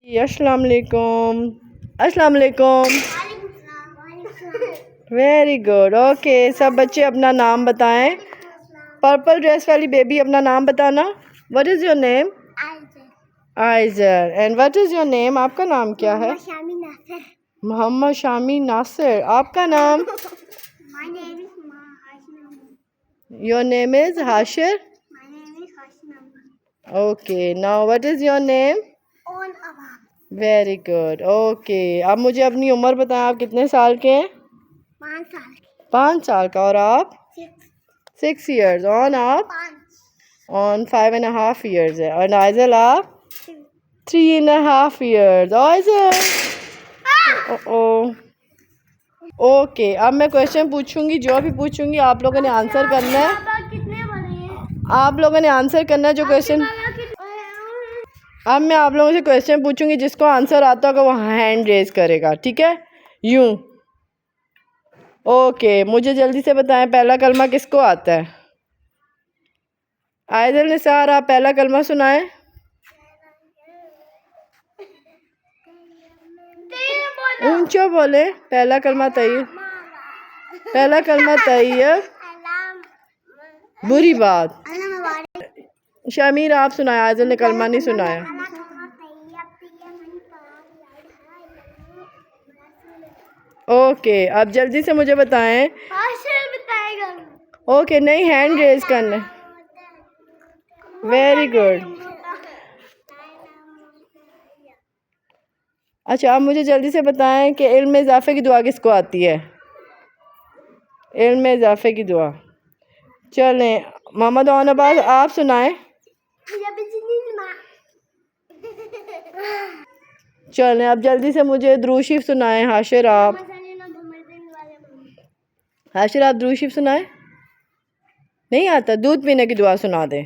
अस्सलाम वालेकुम। अस्सलाम वालेकुम। Very good. ओके, सब बच्चे अपना नाम बताएं। पर्पल ड्रेस वाली बेबी अपना नाम बताना। What is your name? आइजर। And what is your name? आपका नाम क्या है? मोहम्मद शामी नासिर। आपका नाम? Your name is Hashir. Okay, now what is your name? Very good. Okay, अब मुझे अपनी उम्र बताएं। आप कितने साल के हैं? 5 साल का। और आप? 6 years। ऑन आप? ऑन 5.5 years है। और नाइजल आप? 3.5 years। आइजल। ओ ओके, अब मैं क्वेश्चन पूछूंगी। जो भी पूछूंगी आप लोगों ने आंसर करना है। आप लोगों ने आंसर करना है जो क्वेश्चन। अब मैं आप लोगों से क्वेश्चन पूछूंगी, जिसको आंसर आता होगा वो हैंड रेज करेगा, ठीक है? यूं। ओके, मुझे जल्दी से बताएं, पहला कलमा किसको आता है? आयदल निसार, आप पहला कलमा सुनाएं। ऊंचा बोले। पहला कलमा तैयब। पहला कलमा तैयब। बुरी बात। शमीर आप सुनाए। आयदल ने कलमा नहीं सुनाया। ओके, अब जल्दी से मुझे बताएं। ओके, नहीं, हैंड रेज करना। Very good. अच्छा, अब मुझे जल्दी से बताएं कि इल्म में इजाफे की दुआ किसको आती है? इल्म में इजाफे की दुआ। चलें, मोहम्मद अब्बास आप सुनाएं। चलें, अब जल्दी से मुझे दुरूद शरीफ सुनाएं। हाशिर आप। हाशिर आप दुरूद शरीफ सुनाएं। नहीं आता? दूध पीने की दुआ सुना दें।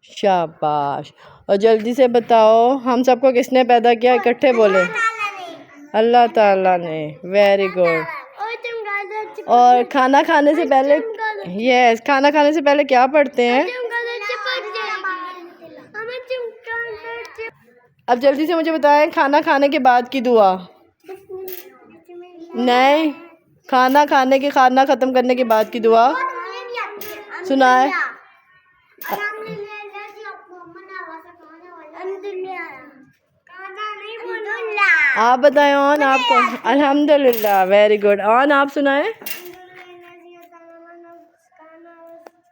शाबाश। और जल्दी से बताओ, हम सबको किसने पैदा किया? इकट्ठे बोले। अल्लाह ताला ने। Very good. और खाना खाने से पहले, यस, खाना खाने से पहले क्या पढ़ते हैं? अब जल्दी से मुझे बताएं, खाना खाने के बाद की दुआ। नहीं, खाना ख़त्म करने के बाद की दुआ सुनाए। आप बताएं। ऑन आपको? अल्हम्दुलिल्लाह। Very good. ऑन आप सुनाएं।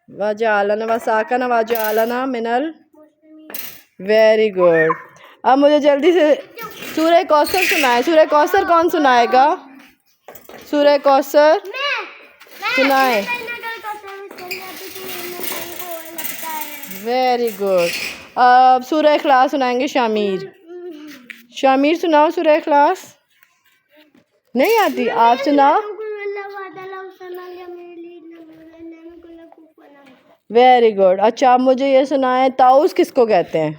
वजअलना वसाकना वजअलना मिनल। Very good. अब मुझे जल्दी से सूरह कौसर सुनाए। सूरह कौसर कौन सुनाएगा? सूरह कौसर सुनाए। Very good. अब सूरह इखलास सुनाएंगे शामीर। शामीर सुनाओ सूरह इखलास। नहीं आती? आप सुनाओ। Very good. अच्छा, आप मुझे ये सुनाएं, ताउस किसको कहते हैं?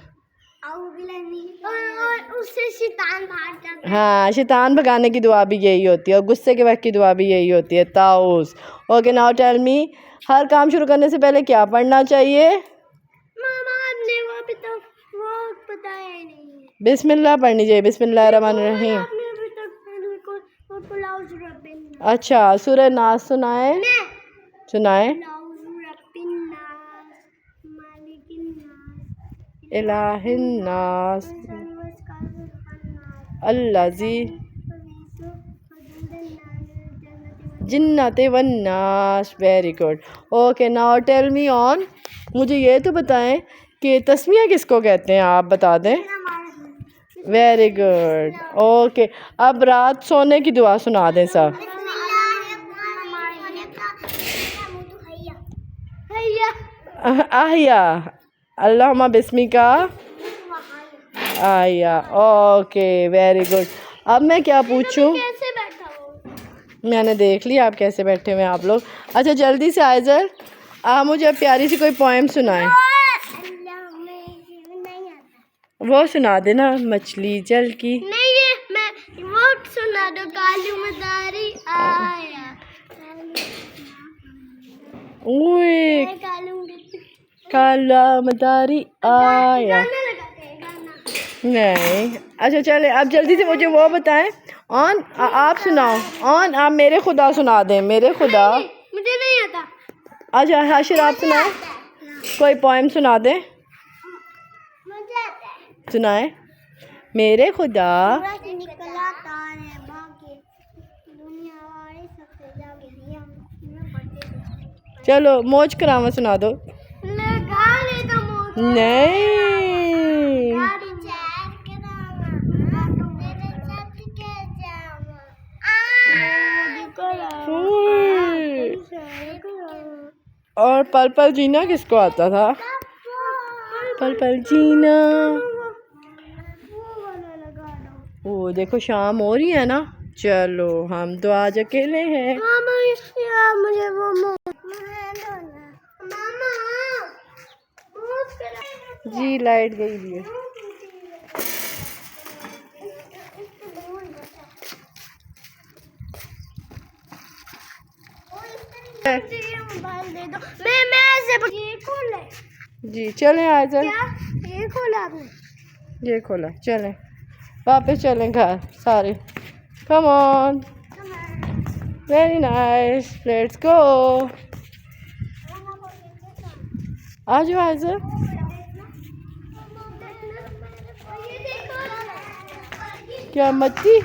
उससे शैतान भाग जाता है। हाँ, शैतान भगाने की दुआ भी यही होती है, और गुस्से के वक्त की दुआ भी यही होती है, ताउस। ओके, नाउ टेल मी, हर काम शुरू करने से पहले क्या पढ़ना चाहिए? मामा आपने वो अभी तो वो बताया ही नहीं है। बिस्मिल्लाह पढ़नी चाहिए। बिस्मिल्लाहिर्रहमानिर्रहीम। अच्छा, सूरह नास सुनाए। सुनाए। इलाहिन्नास अल्लाजी जिन्नते वन्नास। Very good. Okay, now tell me on. मुझे ये तो बताएं कि तस्मिया किसको कहते हैं? आप बता दें। Very good. ओके, अब रात सोने की दुआ सुना दें सब। आहिया अल्लाहुम्मा बिस्मिका आहिया। Okay, very good. अब मैं क्या पूछूं? मैंने देख लिया आप कैसे बैठे हुए हैं आप लोग। अच्छा, जल्दी से आइजर, आप मुझे अब प्यारी सी कोई पोएम सुनाएं। वो सुना देना, मछली जल की। नहीं, ये मैं वो सुना दो, काली मदारी आया। काला मदारी आया। नहीं, अच्छा चले, अब जल्दी से मुझे वो बताएं। ऑन आप सुनाओ, ऑन आप मेरे खुदा सुना दें। मेरे खुदा मुझे नहीं आता। अच्छा हाशिर आप सुनाए, कोई पोएम सुना दें। मुझे आता है। सुनाए। मेरे खुदा निकला तारे बाकी दुनिया वाले सबसे जागे हम चलो मौज करामा सुना दो। लगा ले तो मोज नहीं, गाड़ी चैट करावा तेरे साथ के जावा और पल पल जीना किसको आता था? पल पल जीना। ओ देखो शाम हो रही है ना, चलो हम तो आज अकेले हैं। मुझे वो मामा जी लाइट गई भी है। मोबाइल दे दो। मैं ऐसे ये खोल है। जी चलें आज। क्या ये खोला आपने? ये खोला, चलें वापस चलें घर सारे। Come on, very nice, let's go. आ जाओ आज। क्या मच्छी?